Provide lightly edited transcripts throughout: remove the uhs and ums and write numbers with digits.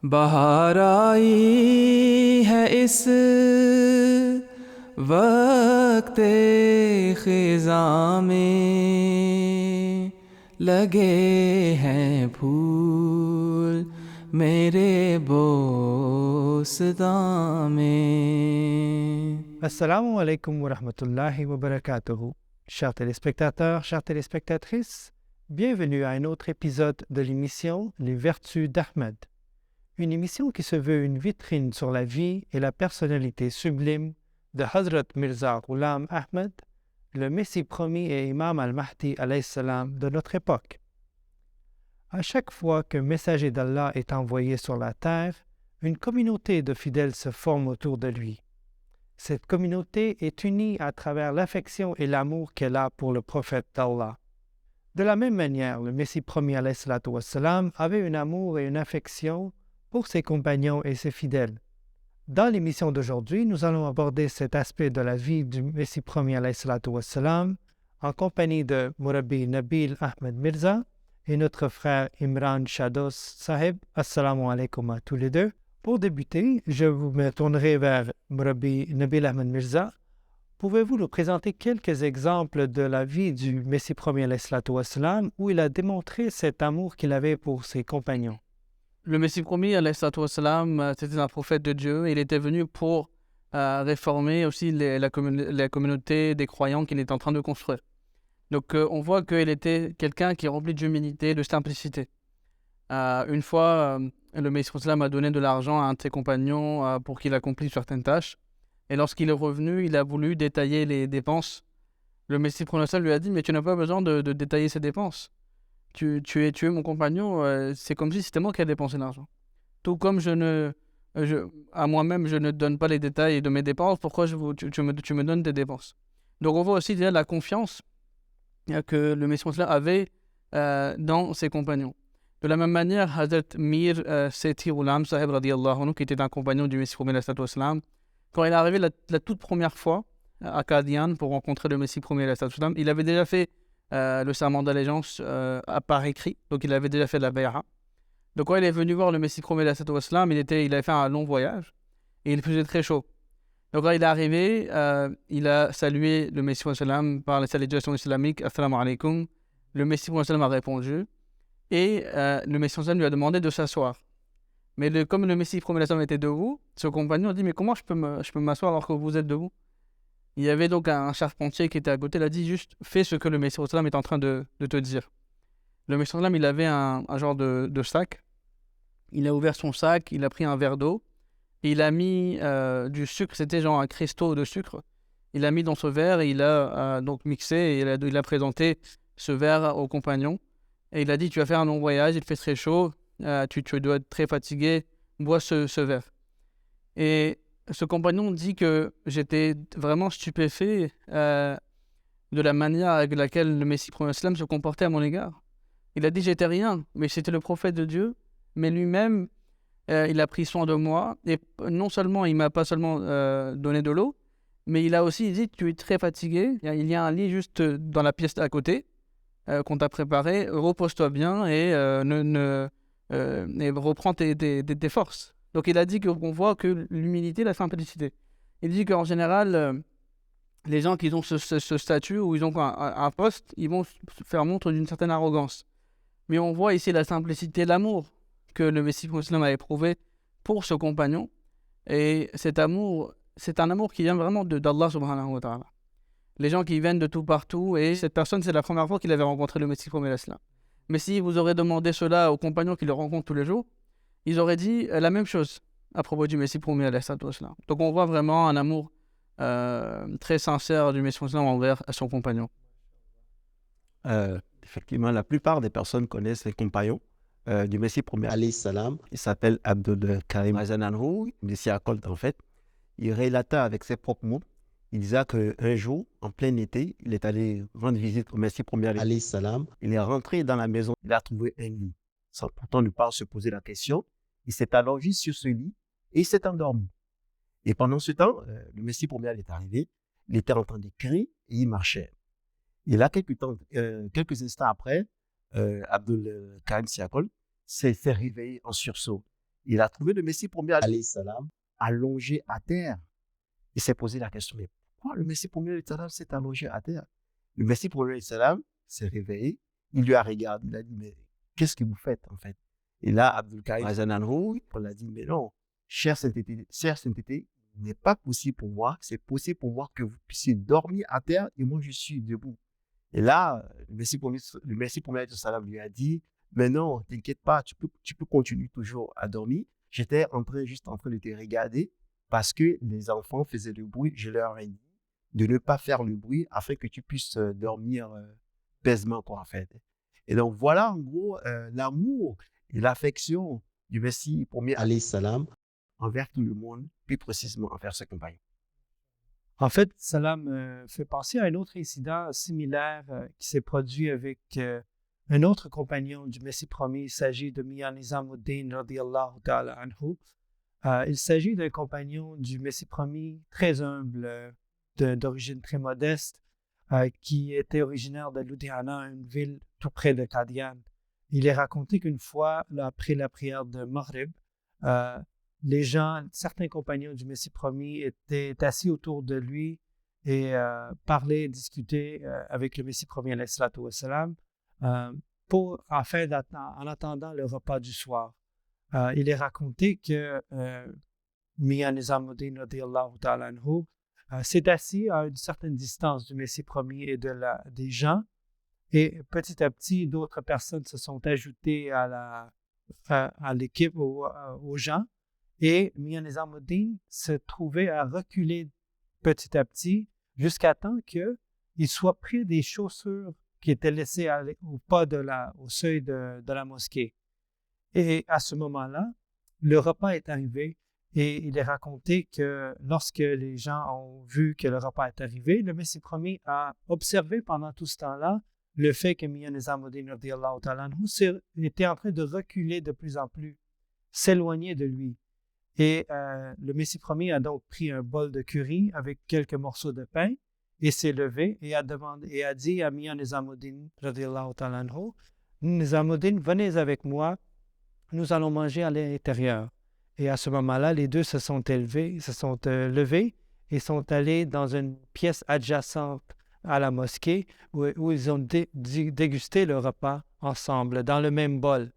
बहार आई है इस वक्ते ख़िज़ां में लगे हैं फूल मेरे बोस्तां में। Assalamu alaikum wa rahmatullahi wa barakatuhu. Chers téléspectateurs, chères téléspectatrices, bienvenue à un autre épisode de l'émission Les Vertus d'Ahmed. Une émission qui se veut une vitrine sur la vie et la personnalité sublime de Hazrat Mirza Ghulam Ahmed, le Messie promis et Imam al-Mahdi alayhi salam de notre époque. À chaque fois qu'un messager d'Allah est envoyé sur la terre, une communauté de fidèles se forme autour de lui. Cette communauté est unie à travers l'affection et l'amour qu'elle a pour le prophète d'Allah. De la même manière, le Messie promis alayhi salatu wassalam avait un amour et une affection pour ses compagnons et ses fidèles. Dans l'émission d'aujourd'hui, nous allons aborder cet aspect de la vie du Messie promis alayhi salatu wassalam en compagnie de Murabbi Nabil Ahmed Mirza et notre frère Imran Shados Sahib. Assalamu alaikum à tous les deux. Pour débuter, je me tournerai vers Murabbi Nabil Ahmed Mirza. Pouvez-vous nous présenter quelques exemples de la vie du Messie promis alayhi salatu wassalam où il a démontré cet amour qu'il avait pour ses compagnons? Le Messie promis, alayhi salatu wassalam, c'était un prophète de Dieu. Il était venu pour réformer aussi la communauté des croyants qu'il est en train de construire. Donc on voit qu'il était quelqu'un qui est rempli d'humilité, de simplicité. Une fois, le Messie sallam a donné de l'argent à un de ses compagnons pour qu'il accomplisse certaines tâches. Et lorsqu'il est revenu, il a voulu détailler les dépenses. Le Messie sallam lui a dit « Mais tu n'as pas besoin de détailler ces dépenses. Tu es mon compagnon, c'est comme si c'était moi qui ai dépensé l'argent. Tout comme à moi-même, je ne donne pas les détails de mes dépenses, pourquoi tu me donnes tes dépenses ?» Donc on voit aussi déjà la confiance que le Messie avait dans ses compagnons. De la même manière, Hazrat Mir Sethi Ghulam Sahib radiyallahu anhu, qui était un compagnon du Messie promis alayhi salam, quand il est arrivé la toute première fois à Qadian pour rencontrer le Messie promis alayhi salam, il avait déjà fait le serment d'allégeance par écrit, donc il avait déjà fait de la bay'a. Donc quand il est venu voir le Messie promis alayhi salam, il avait fait un long voyage et il faisait très chaud. Donc quand il est arrivé, il a salué le Messie salam par la salutation islamique, Assalamu alaikum. Le Messie salam a répondu et le Messie salam lui a demandé de s'asseoir. Mais comme le Messie promis salam était debout, ce compagnon a dit « Mais comment je peux m'asseoir alors que vous êtes debout ?» Il y avait donc un charpentier qui était à côté, il a dit juste « Fais ce que le Messie sallam est en train de te dire. » Le Messie sallam, il avait un genre de sac. Il a ouvert son sac, il a pris un verre d'eau, et il a mis du sucre, c'était genre un cristaux de sucre. Il a mis dans ce verre et il a donc mixé et il a présenté ce verre au compagnon. Et il a dit « Tu vas faire un long voyage, il fait très chaud, tu dois être très fatigué, bois ce verre. » Et ce compagnon dit que j'étais vraiment stupéfait de la manière avec laquelle le Messie promis se comportait à mon égard. Il a dit j'étais rien, mais c'était le prophète de Dieu, mais lui-même, il a pris soin de moi, et non seulement il m'a pas seulement donné de l'eau, mais il a aussi dit tu es très fatigué, il y a un lit juste dans la pièce à côté qu'on t'a préparé, repose-toi bien et reprends tes forces. Donc il a dit qu'on voit que l'humilité, la simplicité. Il dit qu'en général, les gens qui ont ce statut ou ils ont un poste, ils vont faire montre d'une certaine arrogance. Mais on voit ici la simplicité, l'amour que le Messie musulman a éprouvé pour ce compagnon. Et cet amour, c'est un amour qui vient vraiment d'Allah subhanahu wa ta'ala. Les gens qui viennent de tout partout, et cette personne, c'est la première fois qu'il avait rencontré le Messie promis alayhi salam. Mais si vous aurez demandé cela aux compagnons qui le rencontrent tous les jours, ils auraient dit la même chose à propos du Messie promis alayhi salam. Donc on voit vraiment un amour très sincère du Messie envers son compagnon. Effectivement, la plupart des personnes connaissent les compagnons du Messie promis alayhi salam. Il s'appelle Abdul Karim Azananhu, Messie Acolt en fait. Il relata avec ses propres mots. Il disait qu'un jour, en plein été, il est allé rendre visite au Messie promis alayhi salam. Il est rentré dans la maison, il a trouvé un lit. Sans pourtant ne pas se poser la question, il s'est allongé sur ce lit et il s'est endormi. Et pendant ce temps, le Messie promis est arrivé, il était en train d'écrire et il marchait. Et là, quelques instants après, Abdul Karim Siakol s'est réveillé en sursaut. Il a trouvé le Messie premier alayhi salam allongé à terre. Il s'est posé la question, mais pourquoi le Messie premier alayhi salam s'est allongé à terre? Le Messie premier alayhi salam s'est réveillé, il lui a regardé, il a dit, mais qu'est-ce que vous faites en fait? Et là, Abdul Karim Azananhu, il a dit, mais non, cher sainteté, il n'est pas possible pour moi, c'est possible pour moi que vous puissiez dormir à terre et moi je suis debout. Et là, le Messie premier alayhi salam lui a dit, mais non, t'inquiète pas, tu peux continuer toujours à dormir. J'étais juste en train de te regarder parce que les enfants faisaient du bruit. Je leur ai dit de ne pas faire le bruit afin que tu puisses dormir paisiblement, quoi, en fait. Et donc, voilà, en gros, l'amour et l'affection du Messie premier alayhi salam envers tout le monde, plus précisément envers ses compagnons. En fait, Salam fait penser à un autre incident similaire qui s'est produit avec un autre compagnon du Messie premier. Il s'agit de Mian Nizamuddin radiyallahu ta'ala anhu. Il s'agit d'un compagnon du Messie premier très humble, d'origine très modeste, qui était originaire de Ludhiana, une ville tout près de Qadian. Il est raconté qu'une fois, après la prière de Maghrib, certains compagnons du Messie premier étaient assis autour de lui et parlaient, discutaient avec le Messie premier, alayhi salatu wassalam, en attendant le repas du soir. Il est raconté que Mian Nizamuddin radiyallahu ta'ala anhu s'est assis à une certaine distance du Messie premier et des gens, et petit à petit, d'autres personnes se sont ajoutées à l'équipe, aux gens, et Mian Nizamuddin se trouvait à reculer petit à petit jusqu'à temps qu'il soit pris des chaussures qui étaient laissées au seuil de la mosquée. Et à ce moment-là, le repas est arrivé et il est raconté que lorsque les gens ont vu que le repas est arrivé, le Messie premier a observé pendant tout ce temps-là le fait que Mian Nizamuddin radiyallahu ta'ala anhu était en train de reculer de plus en plus, s'éloigner de lui. Et le Messie premier a donc pris un bol de curry avec quelques morceaux de pain et s'est levé et a dit à Mian Nizamuddin radiyallahu ta'ala anhu, Nizamuddin, venez avec moi, nous allons manger à l'intérieur. Et à ce moment-là, les deux se sont levés et sont allés dans une pièce adjacente à la mosquée où ils ont dégusté le repas ensemble, dans le même bol.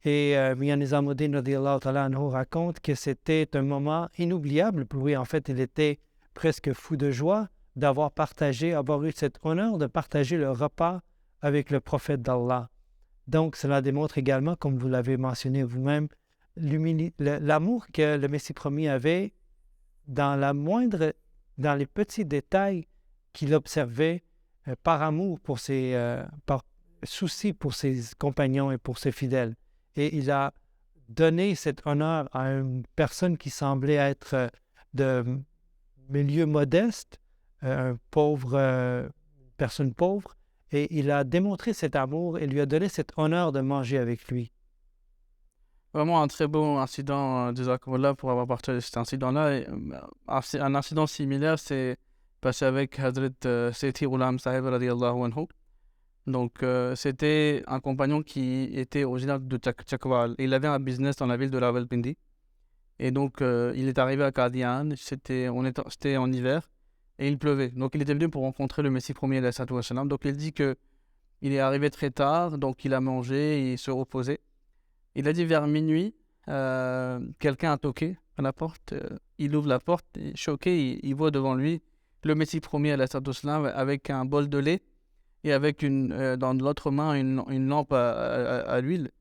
Et Mian Nizamuddin radiyallahu ta'ala anhu raconte que c'était un moment inoubliable pour lui. En fait, il était presque fou de joie d'avoir eu cet honneur de partager le repas avec le prophète d'Allah. Donc, cela démontre également, comme vous l'avez mentionné vous-même, l'amour que le Messie premier avait dans les petits détails qu'il observait par amour par souci pour ses compagnons et pour ses fidèles. Et il a donné cet honneur à une personne qui semblait être de milieu modeste, personne pauvre, et il a démontré cet amour et lui a donné cet honneur de manger avec lui. Vraiment un très beau incident, Jazakumullah, pour avoir partagé cet incident-là. Et, un incident similaire s'est passé avec Hazrat Sethi Ghulam Sahib radiyallahu anhu. Donc, c'était un compagnon qui était originaire de Chakwal. Il avait un business dans la ville de Rawalpindi. Et donc, il est arrivé à Qadian. C'était en hiver et il pleuvait. Donc, il était venu pour rencontrer le Messie premier, alayhi salatu wassalam. Donc, il dit qu'il est arrivé très tard. Donc, il a mangé et il se reposait. Il a dit vers minuit, quelqu'un a toqué à la porte. Il ouvre la porte et choqué, il voit devant lui le Messie premier, alayhi salatu wassalam, avec un bol de lait et avec dans l'autre main une lampe à l'huile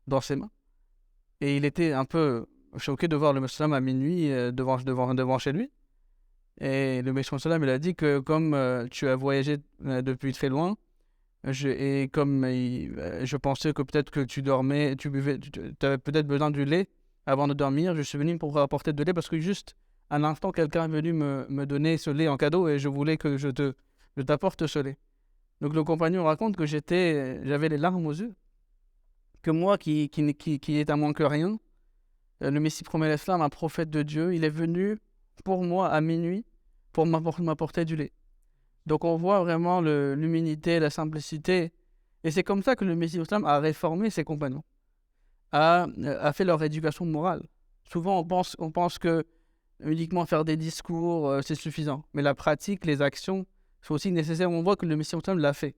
dans ses mains. Et il était un peu choqué de voir le Messie à minuit devant chez lui. Et le Messie il a dit que comme tu as voyagé depuis très loin, je pensais que peut-être que tu dormais, tu avais peut-être besoin du lait avant de dormir, je suis venu pour apporter de lait parce que juste à l'instant, quelqu'un est venu me donner ce lait en cadeau et je voulais que je t'apporte ce lait. Donc le compagnon raconte que j'avais les larmes aux yeux, que moi qui est à moins que rien, le Messie premier l'Islam, un prophète de Dieu, il est venu pour moi à minuit pour m'apporter du lait. Donc on voit vraiment l'humilité, la simplicité, et c'est comme ça que le Messie l'Islam a réformé ses compagnons, a fait leur éducation morale. Souvent, on pense que uniquement faire des discours, c'est suffisant. Mais la pratique, les actions sont aussi nécessaires. On voit que le Messie l'a fait.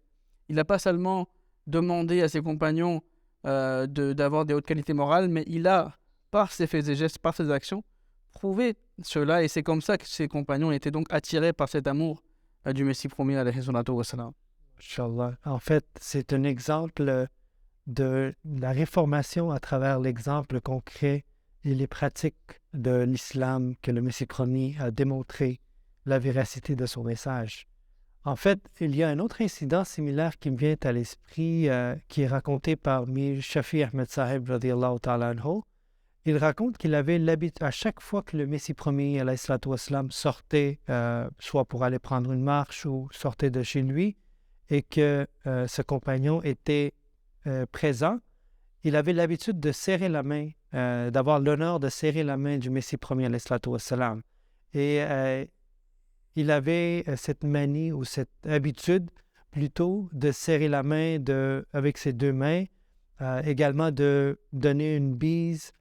Il n'a pas seulement demandé à ses compagnons d'avoir des hautes qualités morales, mais il a, par ses faits et gestes, par ses actions, prouvé cela. Et c'est comme ça que ses compagnons étaient donc attirés par cet amour du Messie promis, alayhi salatu wa salam. Inch'Allah. En fait, c'est un exemple de la réformation à travers l'exemple concret et les pratiques de l'islam que le Messie promis a démontré la véracité de son message. En fait, il y a un autre incident similaire qui me vient à l'esprit, qui est raconté par Mir Shafi Ahmed Sahib, radiyallahu ta'ala anhu. Il raconte qu'il avait l'habitude, à chaque fois que le Messie promis, alayhi salatu wassalam, sortait, soit pour aller prendre une marche ou sortait de chez lui, et que ce compagnon était présent, il avait l'habitude de serrer la main, d'avoir l'honneur de serrer la main du Messie promis, alayhi salatu wassalam. Et il avait cette manie ou cette habitude plutôt de serrer la main avec ses deux mains, également de donner une bise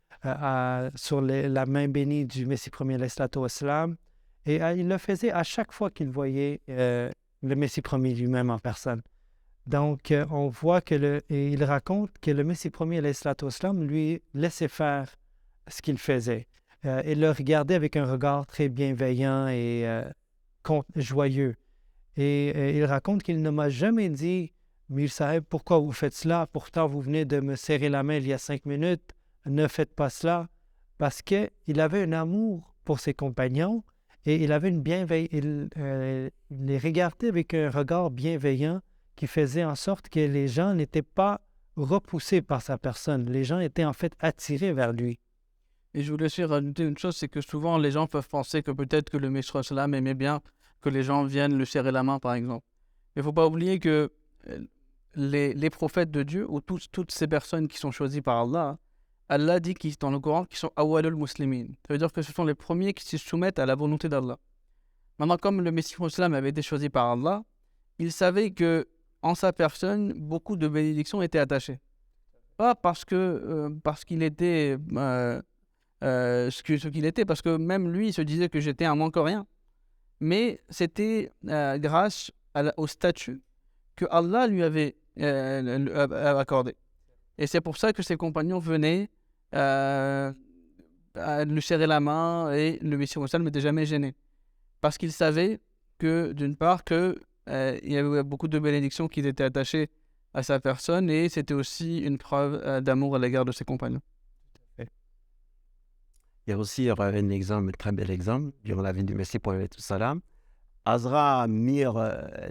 sur la main bénie du Messie premier, alayhi salatu wassalam. Et il le faisait à chaque fois qu'il voyait le Messie premier lui-même en personne. Donc, on voit et il raconte que le Messie premier, alayhi salatu wassalam, lui laissait faire ce qu'il faisait. Il le regardait avec un regard très bienveillant et joyeux. Et il raconte qu'il ne m'a jamais dit « Mir Sahib, pourquoi vous faites cela? Pourtant, vous venez de me serrer la main il y a 5 minutes. Ne faites pas cela. » Parce qu'il avait un amour pour ses compagnons et il avait une bienveillance. Il les regardait avec un regard bienveillant qui faisait en sorte que les gens n'étaient pas repoussés par sa personne. Les gens étaient en fait attirés vers lui. Et je voulais aussi rajouter une chose, c'est que souvent les gens peuvent penser que peut-être que le Messie sallam aimait bien que les gens viennent le serrer la main, par exemple. Mais il ne faut pas oublier que les prophètes de Dieu, ou toutes ces personnes qui sont choisies par Allah, Allah dit dans le Coran qu'ils sont awwalul muslimin. Ça veut dire que ce sont les premiers qui se soumettent à la volonté d'Allah. Maintenant, comme le Messie sallam avait été choisi par Allah, il savait que en sa personne, beaucoup de bénédictions étaient attachées. Pas parce qu'il était ce qu'il était, parce que même lui, il se disait que j'étais un manque-rien. Mais c'était grâce au statut que Allah lui avait accordé. Et c'est pour ça que ses compagnons venaient lui serrer la main et le Messie sallam n'était jamais gêné. Parce qu'il savait que, d'une part, il y avait beaucoup de bénédictions qui étaient attachées à sa personne et c'était aussi une preuve d'amour à l'égard de ses compagnons. Il y a aussi un exemple, un très bel exemple, durant la vie du Messie prophète salam. Azra Mir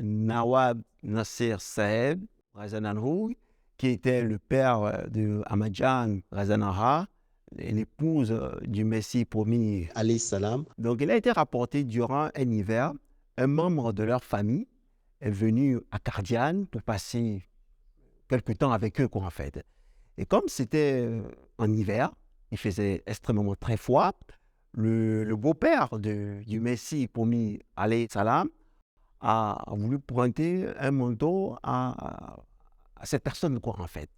Nawab Nasser Saheb, Razananhu, qui était le père de Ahmadjan Razananha, l'épouse du Messie promis, alayhi salam. Donc, il a été rapporté durant un hiver, un membre de leur famille est venu à Kardian pour passer quelque temps avec eux, en fait. Et comme c'était en hiver, il faisait extrêmement très froid, le beau-père du Messie promis, alayhi salam, a voulu pointer un manteau à cette personne, en fait.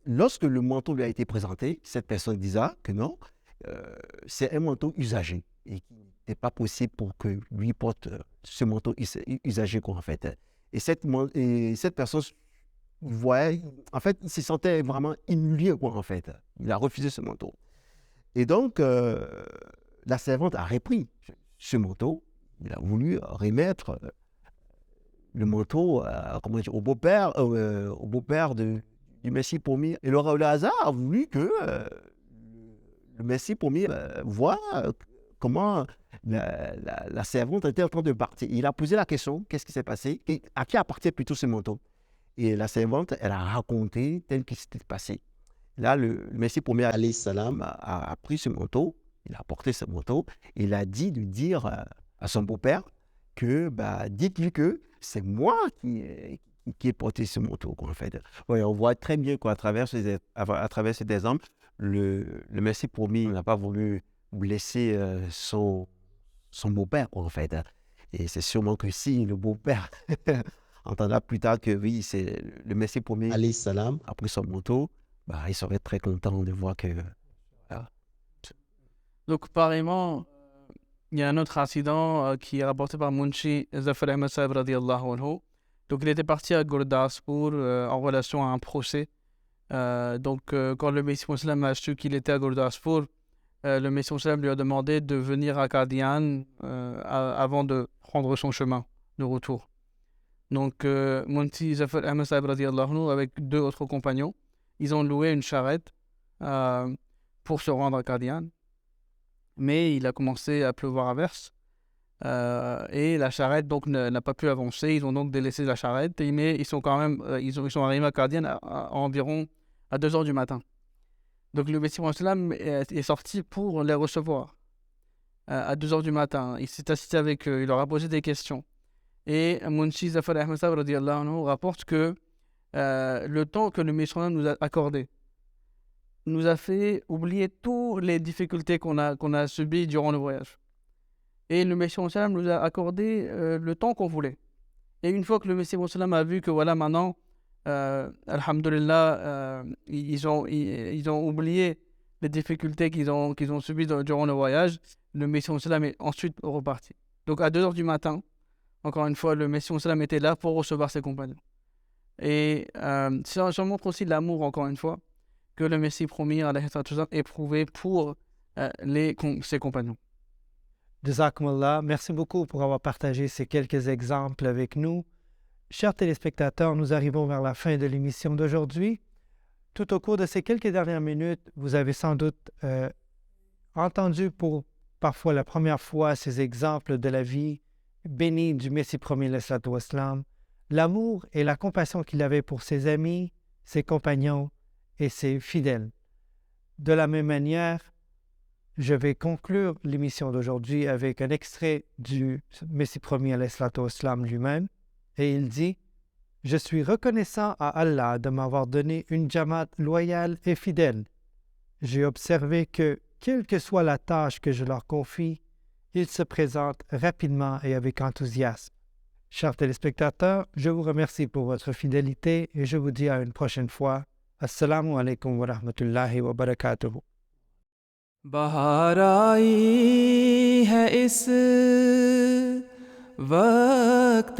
Lorsque le manteau lui a été présenté, cette personne disait que non, c'est un manteau usagé et qu'il n'était pas possible pour que lui porte ce manteau usagé, en fait. Et cette personne voyait, en fait, il se sentait vraiment humilié, en fait. Il a refusé ce manteau. Et donc, la servante a repris ce manteau. Il a voulu remettre le manteau au beau-père du Messie promis. Et le hasard a voulu que le Messie promis voit comment la servante était en train de partir. Il a posé la question, qu'est-ce qui s'est passé? Et à qui appartient plutôt ce manteau? Et la servante, elle a raconté tel qu'il s'était passé. Là, le Messie promis, alayhi salam, a pris ce manteau, il a porté ce manteau, et il a dit de dire à son beau-père que, dites-lui que c'est moi qui ai porté ce manteau, en fait. Ouais, on voit très bien qu'à travers cet exemple, le Messie promis n'a pas voulu blesser son beau-père, en fait. Et c'est sûrement que si le beau-père entendra plus tard que oui, c'est le Messie promis, alayhi salam, a pris son manteau, il serait très content de voir que... Voilà. Donc, pareillement, il y a un autre incident qui est rapporté par Munshi Zafar Ahmad Sahib radiallahu anhu. Donc, il était parti à Gurdaspur en relation à un procès. Quand le Messie Mousselam a su qu'il était à Gurdaspur, le Messie Mousselam lui a demandé de venir à Qadian avant de prendre son chemin de retour. Donc, Munshi Zafar Ahmad Sahib radiallahu anhu, avec 2 autres compagnons, ils ont loué une charrette pour se rendre à Qadian. Mais il a commencé à pleuvoir à verse et la charrette donc n'a pas pu avancer. Ils ont donc délaissé la charrette, mais ils sont quand même ils sont arrivés à Qadian à environ à 2 heures du matin. Donc le Messie Mohammed est sorti pour les recevoir à 2 heures du matin. Il s'est assis avec eux, il leur a posé des questions. Et Munshi Zafar Ahmad Sahib radiallahu anhu rapporte que le temps que le Messie Mohammed nous a accordé nous a fait oublier toutes les difficultés qu'on a subies durant le voyage. Et le Messie Mohammed nous a accordé le temps qu'on voulait. Et une fois que le Messie Mohammed a vu que voilà maintenant, alhamdulillah, ils ont oublié les difficultés qu'ils ont subies durant le voyage, le Messie Mohammed est ensuite reparti. Donc à 2 heures du matin, encore une fois, le Messie Mohammed était là pour recevoir ses compagnons. Et ça montre aussi l'amour, encore une fois, que le Messie promis éprouvé pour ses compagnons. Jazakumullah, merci beaucoup pour avoir partagé ces quelques exemples avec nous. Chers téléspectateurs, nous arrivons vers la fin de l'émission d'aujourd'hui. Tout au cours de ces quelques dernières minutes, vous avez sans doute entendu pour parfois la première fois ces exemples de la vie bénie du Messie promis, l'amour et la compassion qu'il avait pour ses amis, ses compagnons et ses fidèles. De la même manière, je vais conclure l'émission d'aujourd'hui avec un extrait du Messie promis lui-même, et il dit « Je suis reconnaissant à Allah de m'avoir donné une Jamaat loyale et fidèle. J'ai observé que, quelle que soit la tâche que je leur confie, ils se présentent rapidement et avec enthousiasme. » Chers téléspectateurs, je vous remercie pour votre fidélité et je vous dis à une prochaine fois. Assalamu alaikum wa rahmatullahi wa barakatuhu. बहार आई है इस वक्त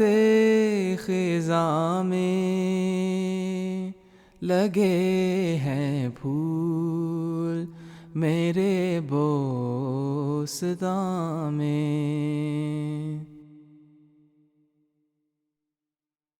ख़िज़ां में लगे हैं फूल मेरे बोस्तां में